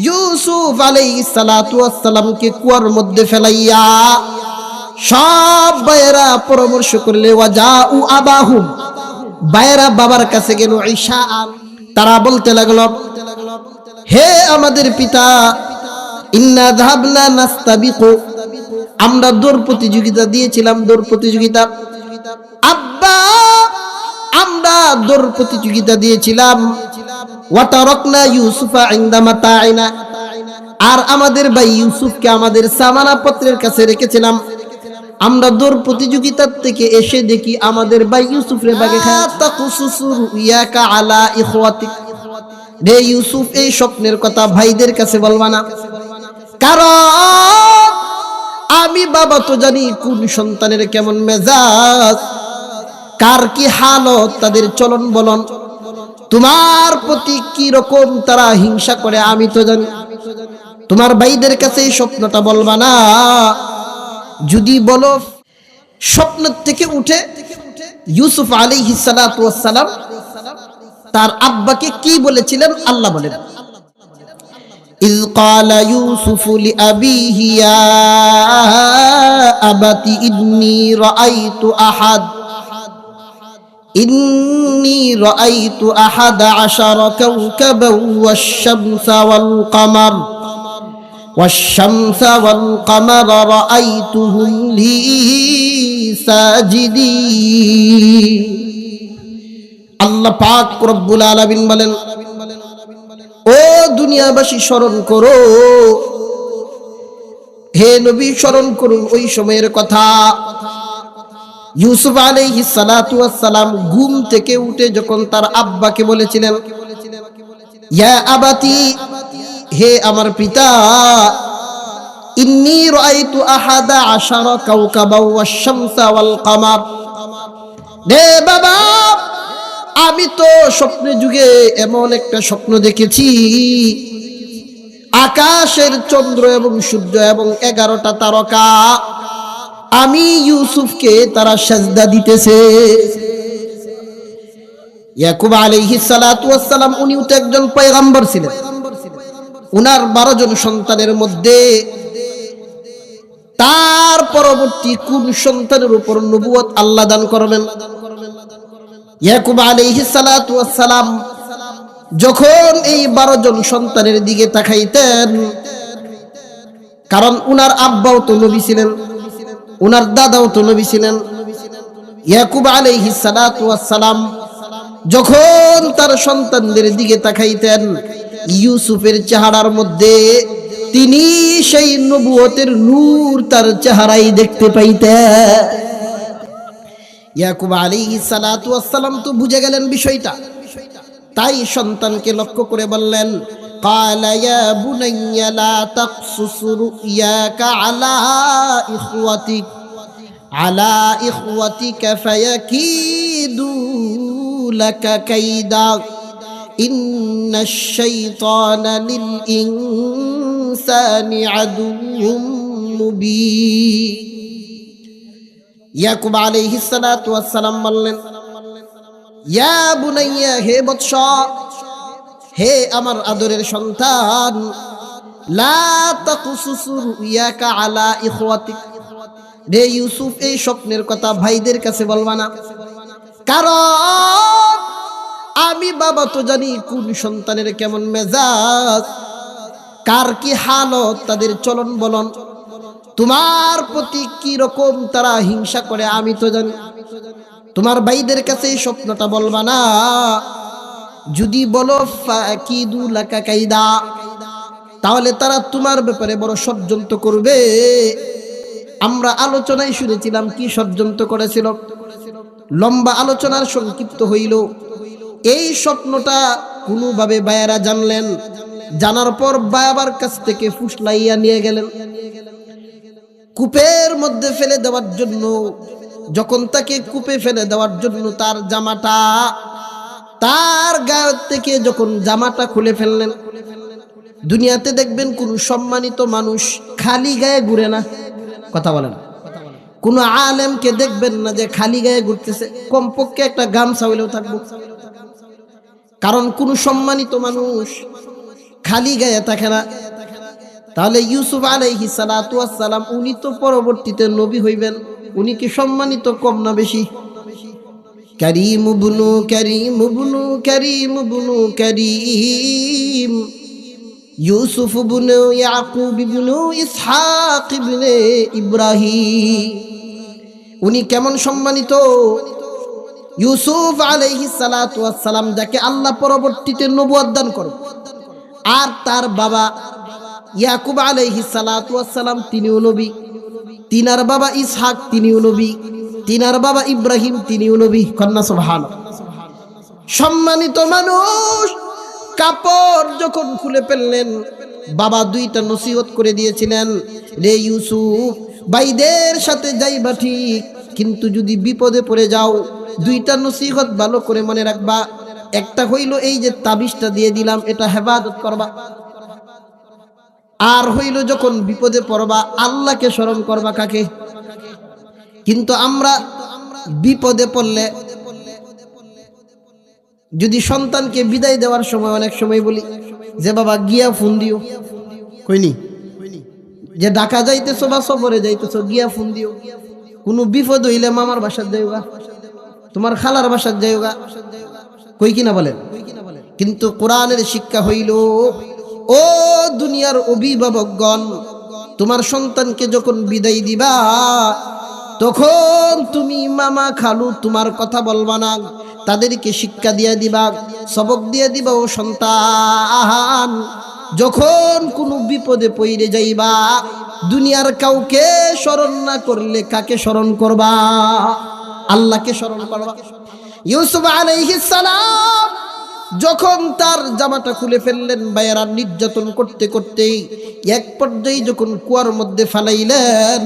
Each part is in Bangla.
ইউসুফ আলাইহিস সালাতু ওয়াস সালামকে কুয়ার মধ্যে ফেলাইয়া সব ভাইয়েরা পরামর্শ করলে ওয়াজাউ আবাহুম, ভাইয়েরা বাবার কাছে গেল ঈশাআন, তারা বলতে লাগলো, হে আমাদের পিতা, ইন্না যাহাবনা নাস্তাবিকু, আমরা দৌড় প্রতিযোগিতা দিয়েছিলাম, দৌড় প্রতিযোগিতা। আব্বা, আমরা দৌড় প্রতিযোগিতা দিয়েছিলাম। ওয়া তারাকনা ইউসুফা ইনদা মাতাইনা, আর আমাদের ভাই ইউসুফকে আমাদের সামানাপত্রের কাছে রেখেছিলাম। আমরা দৌড় প্রতিযোগিতার থেকে এসে দেখি আমাদের ভাই ইউসুফরে বাগে খায়। তাকুসুসু রুইয়াকা আলা ইখওয়াতিক, রে ইউসুফ এই স্বপ্নের কথা ভাইদের কাছে বলবা না, কারণ আমি বাবা তো জানি কোন সন্তানের কেমন মেজাজ, কার কি হালত, তাদের চলন বলন, তোমার প্রতি কি রকম তারা হিংসা করে আমি তো জানি। তোমার ভাইদের কাছে এই স্বপ্নটা বলবা না। যদি বলো, স্বপ্ন থেকে উঠে ইউসুফ আলাইহিস সালাতু ওয়াস সালাম তার আব্বাকে কি বলেছিলেন আল্লাহ বলেন, ইয ক্বালা ইউসুফু লিআবিহি ইয়া আবাতি ইন্নী রাআইতু আহাদা আশারা কাওকাবান والشمس والقمر رأيتهم لي ساجدين। আল্লাহ পাক রব্বুল আলামিন বলেন, ও দুনিয়াবাসী স্মরণ করো, হে নবী স্মরণ করুন ওই সময়ের কথা। ইউসুফ আলাইহিস সালাতু ওয়াস সালাম ঘুম থেকে উঠে যখন তার আব্বাকে বলেছিলেন, ইয়া আবাতি, হে আমার পিতা, ইন্নী রাআইতু আহাদা আশারা কাওকাবান ওয়াশ শামসা ওয়াল কামার, রে বাবা, আমি তো স্বপ্নে যুগে এমন একটা স্বপ্ন দেখেছি, আকাশের চন্দ্র এবং সূর্য এবং 11টা তারকা, আমি ইউসুফকে তারা সাজদা দিতেছে। ইয়াকুব আলাইহিস সালাতু ওয়াস সালাম উনিও তো একজন পয়গম্বর ছিলেন। উনার 12 জন সন্তানের মধ্যে তার পরবর্তী কোন সন্তানের উপর নবুয়ত আল্লাহ দান করবেন? ইয়াকুব আলাইহিস সালাতু ওয়াস সালাম যখন এই 12 জন সন্তানের দিকে তাকাইতেন, কারণ উনার আব্বাও তো নবী ছিলেন, উনার দাদাও তো নবী ছিলেন। ইয়াকুব আলাইহিস সালাতু ওয়াস সালাম যখন তার সন্তানদের দিকে তাকাইতেন, ইউসুফের চেহারার মধ্যে তিনি সেই নবুয়তের নূর তার চেহারায় দেখতে পাইতেন। ইয়াকুব আলাইহিস সালাতু ওয়াস সালাম তো বুঝে গেলেন বিষয়টা, তাই সন্তানকে লক্ষ্য করে বললেন, ক্বালা ইয়া বুনাইয়া লা তাকসুস রুয়াকা আলা ইখওয়াতিকা ফায়াকিদু লাকা কাইদা ইন্নাশ শাইতানা লিল ইনসানি আদুউম মুবিন। ইয়াকুব আলাইহিস সালাতু ওয়াস সালাম বললেন, ইয়া বুনাইয়া, হে বৎস, হে আমার আদরের সন্তান, লা তাকুসুস রুয়াকা আলা ইখওয়াতিক, রে ইউসুফ এই স্বপ্নের কথা ভাইদের কাছে বলবা না, কারণ আমি বাবা তো জানি কোন সন্তানের কেমন মেজাজ, কার কি হালত, তাদের চলন বলন, তোমার প্রতি কি রকম তারা হিংসা করে আমি তো জানি। তোমার ভাইদের কাছে এই স্বপ্নটা বলবা না। যদি বলো ফাকিদু লাকা কাইদা, তাহলে তারা তোমার ব্যাপারে বড় ষড়যন্ত্র করবে। আমরা আলোচনায় শুনেছিলাম কি ষড়যন্ত্র করেছিল, লম্বা আলোচনার সংক্ষিপ্ত হইল। এই স্বপ্নটা কোনোভাবে বায়েরা জানলেন, জানার পর বাবার কাছ থেকে ফুসলাইয়া নিয়ে গেলেন কূপের মধ্যে ফেলে দেওয়ার জন্য। যখন তাকে কূপে ফেলে দেওয়ার জন্য তার জামাটা, তার গায়ে থেকে যখন জামাটা খুলে ফেললেন, দুনিয়াতে দেখবেন কোন সম্মানিত মানুষ খালি গায়ে ঘুরে না, কথা বলেন, কোন আলেমকে দেখবেন না যে খালি গায়ে ঘুরতেছে, কমপক্ষে একটা গামছা হইলেও থাকবো। কারণ কোন সম্মানিত মানুষ খালি গায়ে থাকে না। তাহলে ইউসুফ আলাইহিস সালাতু ওয়াস সালাম উনি তো পরবর্তীতে নবী হইবেন, উনি কি সম্মানিত কম না বেশি? করিম ইবনু করিম ইবনু করিম ইবনু করিম ইউসুফ ইবনু ইয়াকুব ইবনু ইসহাক ইবনে ইব্রাহিম, উনি কেমন সম্মানিত। ইউসুফ আলাইহিস সালাতু ওয়াস সালাম যাকে আল্লাহ পরবর্তীতে নবুয়ত দান করেন, আর তার বাবা ইয়াকুব আলাইহিস সালাতু ওয়াস সালাম তিনিও নবী, তিনার বাবা ইসহাক তিনিও নবী, তিনার বাবা ইব্রাহিম তিনিও নবী। কন্যা সুবহানাল্লাহ। সম্মানিত মানুষ কাপড় যখন খুলে ফেললেন, বাবা দুইটা নসিহত করে দিয়েছিলেন, রে ইউসুফ ভাইদের সাথে যাইবা ঠিক, কিন্তু যদি বিপদে পড়ে যাও দুইটা নসিহত ভালো করে মনে রাখবা। একটা হইল এই যে তাবিজটা দিয়ে দিলাম, এটা হেফাজত করবা, আর হইল যখন বিপদে পড়বা আল্লাহকে স্মরণ করবা। কাকে? কিন্তু আমরা বিপদে পড়লে যদি সন্তানকে বিদায় দেওয়ার সময় অনেক সময় বলি যে বাবা গিয়া ফোন দিও, কইনি যে ঢাকা যাইতেছো বা সফরে যাইতেছো গিয়া ফোন দিও, কোনো বিপদ হইলে মামার বাসার যাইওগা, তোমার খালার বাসার যাইওগা, কই কিনা বলেন। কিন্তু কোরআনের শিক্ষা হইল, ও দুনিয়ার অভিভাবকগণ, তোমার সন্তানকে যখন বিদায় দিবা তখন তুমি মামা খালু তোমার কথা বলবা না, তাদেরকে শিক্ষা দিয়ে দিবা, সবক দিয়ে দিবা। ও সন্তান, যখন কোনো বিপদে পড়ে যাইবা দুনিয়ার কাউকে স্মরণ না করলে কাকে স্মরণ করবা? আল্লাহকে স্মরণ করবা। ইউসুফ আলাইহিস সালাম যখন তার জামাটা খুলে ফেললেন, ভাইয়েরা নির্যাতন করতে করতে এক পর্যায়ে যখন কুয়ার মধ্যে ফালাইলেন,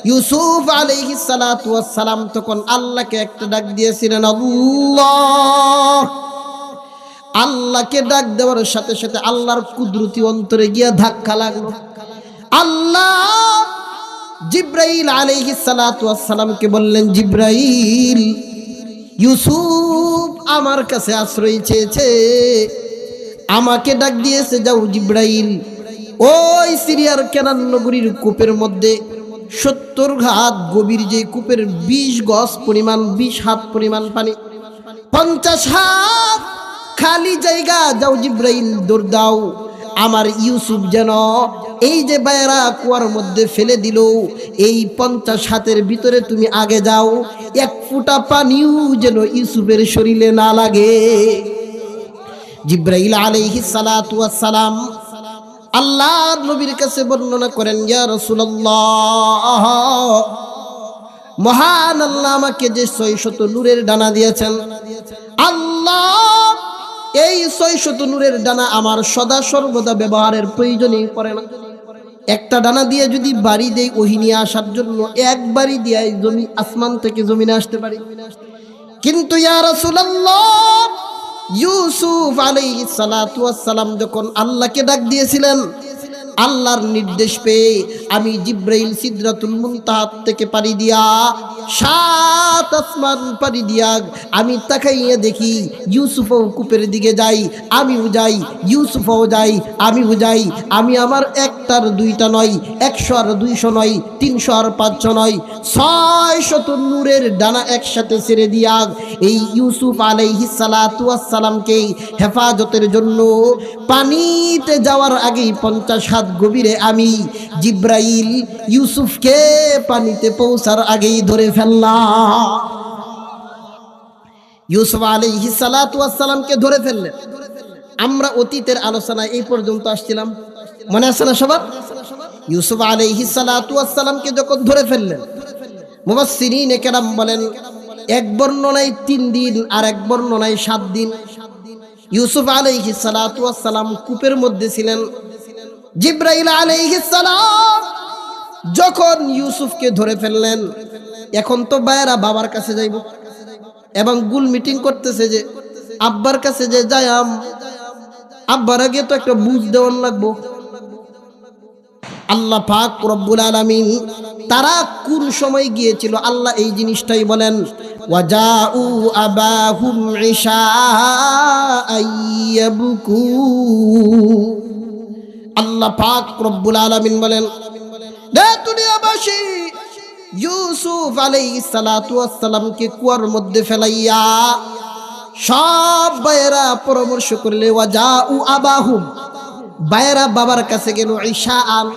ইউসুফ আলাইহিস সালাতু ওয়াস সালাম তখন আল্লাহকে একটা ডাক দিয়েছিলেন, আল্লাহ। আল্লাহকে ডাক দেওয়ার সাথে সাথে আল্লাহর কুদরতি অন্তরে গিয়া ধাক্কা লাগলো। আল্লাহ জিব্রাইল আলাইহিস সালাতু ওয়াস সালামকে বললেন, জিব্রাইল, ইউসুফ আমার কাছে আশ্রয় চেয়েছে, আমাকে ডাক দিয়েছে, যাও জিব্রাইল ওই সিরিয়ার কেনান নগরীর কূপের মধ্যে 70 হাত গভীর যে কূপের 20 গজ পরিমাণ 20 হাত পরিমাণ পানি, 50 হাত খালি জায়গা, যাও জিব্রাইল দৌড় দাও, আমার ইউসুফ যেন এই যে বাইরা কুয়ার মধ্যে ফেলে দিল, এই 50 হাতের ভিতরে তুমি আগে যাও, এক ফুটা পানিও যেন ইউসুফের শরীরে না লাগে। জিব্রাইল আলাইহিস সালাতু ওয়াস সালাম আল্লাহর নবীর কাছে বর্ণনা করেন, ইয়া রাসূলুল্লাহ, মহান আল্লাহ আমাকে যে 600 নূরের ডানা দিয়েছেন, আল্লাহ এই 600 নূরের ডানা আমার সদা সর্বদা ব্যবহারের প্রয়োজনই পড়ে না। একটা ডানা দিয়ে যদি বাড়ি দেই ওহি নিয়ে আসার জন্য, একবারই দিয়ে জমি আসমান থেকে জমিনে আসতে পারি। কিন্তু ইয়া রাসূলুল্লাহ, ইউসুফ আলাইহিস সালাতু ওয়াস সালাম যখন আল্লাহকে ডাক দিয়েছিলেন, আল্লাহর নির্দেশ পেয়ে আমি জিব্রাইল সিদরাতুল মুনতাহা থেকে পাড়ি দিয়া 7 আসমান পাড়ি দিয়া আমি তাকাইয়া দেখি ইউসুফও কূপের দিকে যাই, আমিও যাই, ইউসুফও যাই, আমিও যাই। আমি আমার একটার দুইটা নয়, 100 আর 200 নয়, 300 আর 500 নয়, 600 নূরের ডানা একসাথে ছেড়ে দিয়া এই ইউসুফ আলাইহিস সালাতু ওয়াস সালামকে হেফাজতের জন্য পানিতে যাওয়ার আগেই 50 হাত গভীরে আমি জিব্রাইল ইউসুফকে পানিতে পৌঁছার আগেই ধরে ফেললাম। ইউসুফ আলাইহিস সালাতু ওয়াস সালামকে ধরে ফেললেন। আমরা অতীতের আলোচনায় এই পর্যন্ত আসছিলাম, মনে আছে না সবার? ইউসুফ আলাইহিস সালাতু ওয়াস সালামকে যখন ধরে ফেললেন, মুফাসসিরিনে কেরাম বলেন এক বর্ণনায় 3 দিন আর এক বর্ণনায় 7 দিন ইউসুফ আলাইহিস সালাতু ওয়াস সালাম কূপের মধ্যে ছিলেন। জিব্রাইল আলাইহিস সালাম যখন ইউসুফকে ধরে ফেললেন, এখন তো বাইরা বাবার কাছে যাইব এবং গুল মিটিং করতেছে যে আব্বার কাছে যে যাইম, আব্বার আগে তো একটা বুঝ দেওয়ার লাগবো। আল্লাহ পাক রব্বুল আলামিন তারা কোন সময় গিয়েছিল, আল্লাহ এই জিনিসটাই বলেন, ওয়াজাউ আবাহুম ইশাআন ইয়াবকু। আল্লাহ পাক রব্বুল আলামিন বলেন, হে দুনিয়াবাসী, ইউসুফ আলাইহিস সালাতু ওয়াস সালামকে কুয়ার মধ্যে ফেলাইয়া সব ভাইয়েরা পরামর্শ করলে ওয়াজাউ আবাহুম, ভাইয়েরা বাবার কাছে গেল ইশাআন,